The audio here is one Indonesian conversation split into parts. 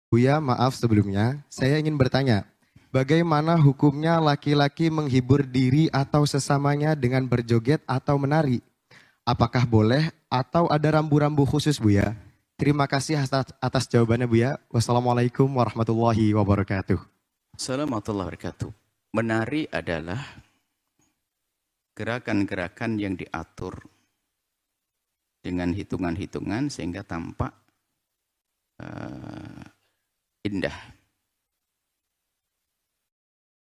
Buya, maaf sebelumnya, saya ingin bertanya, bagaimana hukumnya laki-laki menghibur diri atau sesamanya dengan berjoget atau menari? Apakah boleh atau ada rambu-rambu khusus, Buya? Terima kasih atas jawabannya, Buya. Wassalamualaikum warahmatullahi wabarakatuh. Assalamualaikum warahmatullahi wabarakatuh. Menari adalah gerakan-gerakan yang diatur dengan hitungan-hitungan sehingga tampak indah.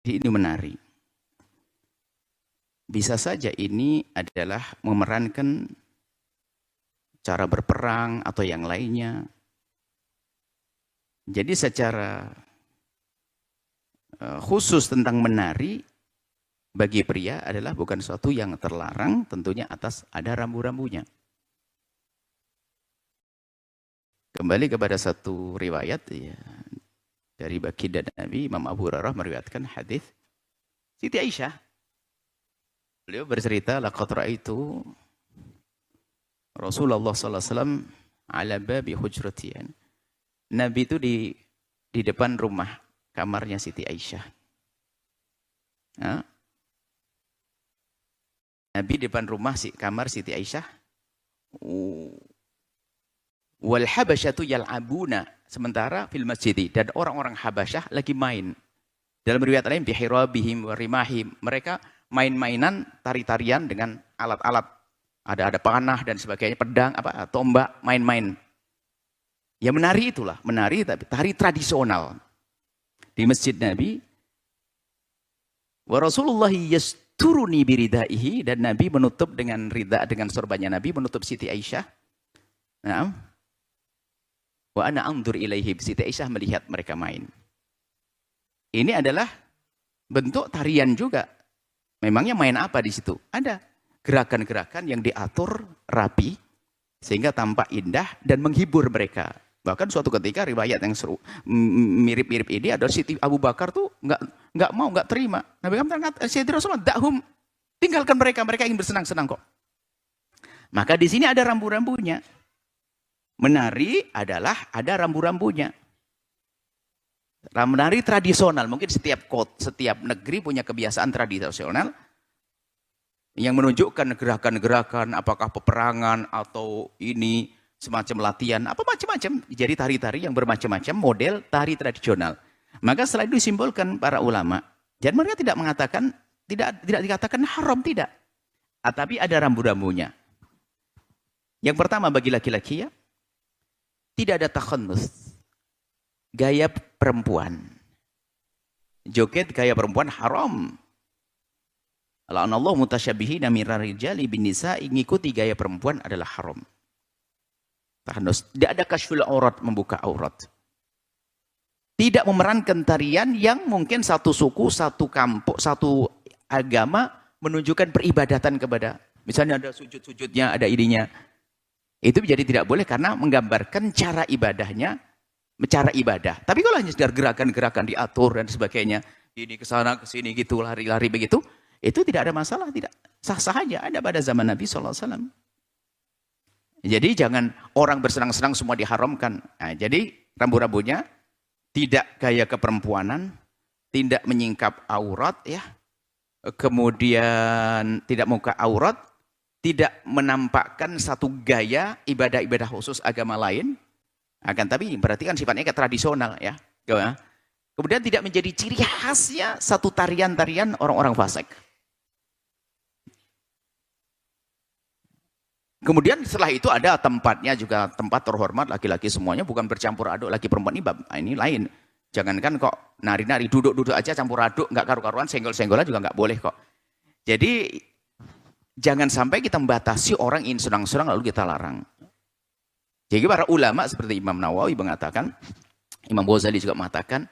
Ini menari. Bisa saja ini adalah memerankan cara berperang atau yang lainnya. Jadi secara khusus tentang menari bagi pria adalah bukan sesuatu yang terlarang, tentunya atas ada rambu-rambunya. Kembali kepada satu riwayat ya, dari baginda Nabi, Imam Abu Hurairah meriwayatkan hadis Siti Aisyah. Beliau bercerita, laqad ra'aitu Rasulullah sallallahu alaihi wasallam ala babi hujrati. Nabi itu di depan rumah kamarnya Siti Aisyah. Nah, Nabi di depan rumah kamar Siti Aisyah. Wal habasyatu yal'abuna, sementara fil masjid, dan orang-orang Habasyah lagi main. Dalam riwayat lain bihirabihim wa rimahim, mereka main-mainan, tari-tarian dengan alat-alat. Ada panah dan sebagainya, pedang, tombak, main-main. Ya menari itulah, menari tapi tari tradisional. Di masjid Nabi, wa Rasulullah yasturuni biridaihi, dan Nabi menutup dengan ridha, dengan sorbannya Nabi menutup Siti Aisyah. Nah, wa ana anzur ilaihi, Siti Aisyah melihat mereka main. Ini adalah bentuk tarian juga. Memangnya main apa di situ? Ada gerakan-gerakan yang diatur rapi sehingga tampak indah dan menghibur mereka. Bahkan suatu ketika riwayat yang seru mirip-mirip ini ada Siti Abu Bakar tuh nggak terima. Nabi kata, Sayyidina Rasulullah, da'hum, tinggalkan mereka, mereka ingin bersenang-senang kok. Maka di sini ada rambu-rambunya. Menari adalah ada rambu-rambunya. Menari tradisional, mungkin setiap negeri punya kebiasaan tradisional yang menunjukkan gerakan-gerakan, apakah peperangan atau ini semacam latihan, apa macam-macam. Jadi tari-tari yang bermacam-macam model tari tradisional. Maka setelah itu disimbolkan para ulama, dan mereka tidak mengatakan, tidak dikatakan haram, tidak. Tapi ada rambu-rambunya. Yang pertama bagi laki-laki ya, tidak ada takhannus. Gaya perempuan. Joget gaya perempuan haram. La'anallahu mutasyabihina minar rijali bin nisa, ngikuti gaya perempuan adalah haram. Takhannus. Tidak ada kasyful aurat, membuka aurat. Tidak memerankan tarian yang mungkin satu suku, satu kampung, satu agama menunjukkan peribadatan kepada. Misalnya ada sujud-sujudnya, ada ininya. Itu jadi tidak boleh karena menggambarkan cara ibadahnya, cara ibadah. Tapi kalau hanya sekedar gerakan-gerakan diatur dan sebagainya, ini ke sana ke sini gitu, lari-lari begitu, itu tidak ada masalah, tidak sah-sah aja, ada pada zaman Nabi SAW. Jadi jangan orang bersenang-senang semua diharamkan. Nah, jadi rambu-rambunya tidak gaya keperempuanan, tidak menyingkap aurat ya. Kemudian tidak muka aurat, tidak menampakkan satu gaya ibadah-ibadah khusus agama lain. Akan tapi berarti kan sifatnya kayak tradisional ya. Kemudian tidak menjadi ciri khasnya satu tarian-tarian orang-orang fasik. Kemudian setelah itu ada tempatnya juga, tempat terhormat laki-laki semuanya, bukan bercampur aduk laki perempuan ini lain. Jangankan kok nari-nari, duduk-duduk aja campur aduk, nggak karu-karuan, senggol-senggolan juga nggak boleh kok. Jadi jangan sampai kita membatasi orang ingin senang-senang lalu kita larang. Jadi para ulama seperti Imam Nawawi mengatakan, Imam Ghazali juga mengatakan,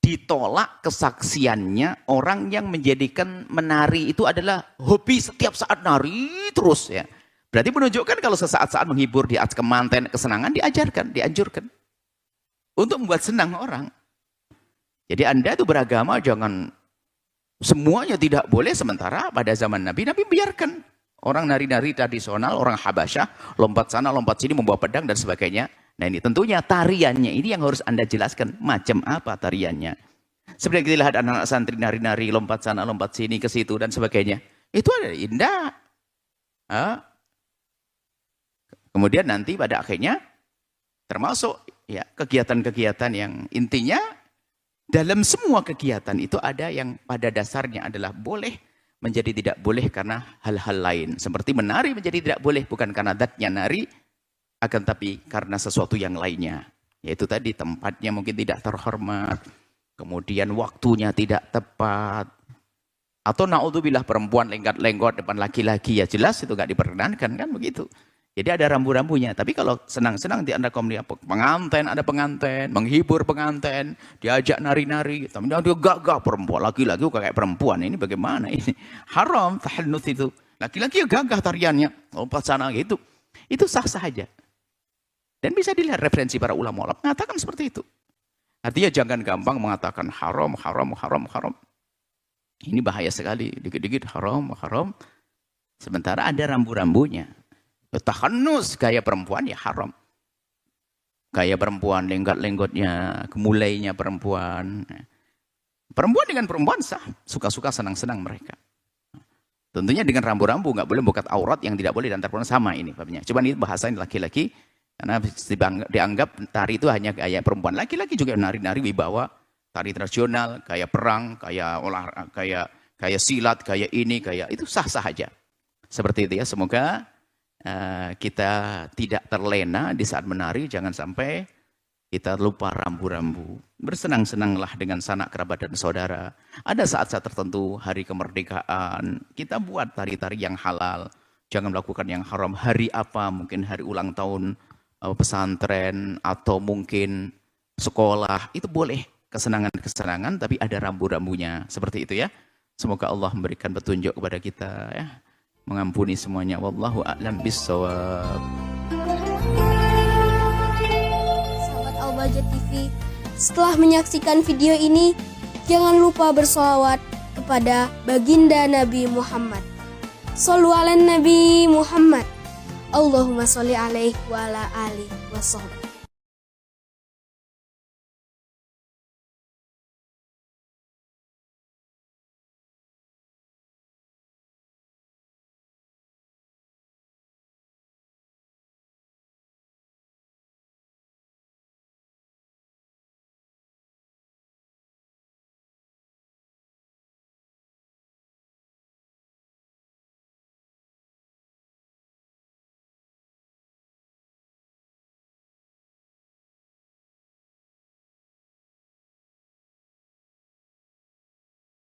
ditolak kesaksiannya orang yang menjadikan menari itu adalah hobi setiap saat nari terus ya. Berarti menunjukkan kalau sesaat-saat menghibur di kemanten, kesenangan diajarkan, dianjurkan. Untuk membuat senang orang. Jadi Anda itu beragama jangan semuanya tidak boleh, sementara pada zaman Nabi biarkan. Orang nari-nari tradisional, orang Habasyah, lompat sana, lompat sini, membawa pedang dan sebagainya. Nah ini tentunya tariannya ini yang harus Anda jelaskan. Macam apa tariannya. Sebenarnya kita lihat anak-anak santri nari-nari, lompat sana, lompat sini, ke situ, dan sebagainya. Itu ada indah. Kemudian nanti pada akhirnya termasuk ya kegiatan-kegiatan yang intinya dalam semua kegiatan itu ada yang pada dasarnya adalah boleh menjadi tidak boleh karena hal-hal lain. Seperti menari menjadi tidak boleh bukan karena zatnya nari, akan tapi karena sesuatu yang lainnya. Yaitu tadi tempatnya mungkin tidak terhormat, kemudian waktunya tidak tepat, atau naudzubillah perempuan lenggot-lenggot depan laki-laki, ya jelas itu nggak diperkenankan kan begitu. Jadi ada rambu-rambunya. Tapi kalau senang-senang di anda pengantin, ada pengantin, menghibur pengantin, diajak nari-nari, tapi dia gagah perempuan, laki-laki kok kayak perempuan, ini bagaimana ini? Haram tahannut itu. Laki-laki ya gagah tariannya, lompat sana gitu. Itu sah-sah aja. Dan bisa dilihat referensi para ulama mengatakan seperti itu. Artinya jangan gampang mengatakan haram, haram, haram, haram. Ini bahaya sekali, dikit-dikit haram, haram. Sementara ada rambu-rambunya. Tahannus gaya perempuan ya haram. Gaya perempuan, lenggot-lenggotnya, kemulainya perempuan. Perempuan dengan perempuan sah, suka-suka senang-senang mereka. Tentunya dengan rambu-rambu, nggak boleh buka aurat yang tidak boleh dan perempuan sama ini babnya. Coba ini bahasanya laki-laki, karena dianggap tari itu hanya gaya perempuan. Laki-laki juga nari-nari wibawa, tari tradisional, gaya perang, gaya olahraga, gaya silat, gaya ini, gaya itu sah-sah aja. Seperti itu ya, semoga kita tidak terlena di saat menari, jangan sampai kita lupa rambu-rambu. Bersenang-senanglah dengan sanak kerabat dan saudara. Ada saat-saat tertentu, hari kemerdekaan, kita buat tari-tari yang halal. Jangan melakukan yang haram. Hari apa? Mungkin hari ulang tahun pesantren atau mungkin sekolah. Itu boleh kesenangan-kesenangan, tapi ada rambu-rambunya. Seperti itu ya. Semoga Allah memberikan petunjuk kepada kita ya. Mengampuni semuanya. Wallahu a'lam bissawab. Sahabat Al-Bahjah TV, setelah menyaksikan video ini, jangan lupa bersolawat kepada baginda Nabi Muhammad. Shollu ala Nabi Muhammad. Allahumma sholli alaihi wa ala alihi wa sahbihi.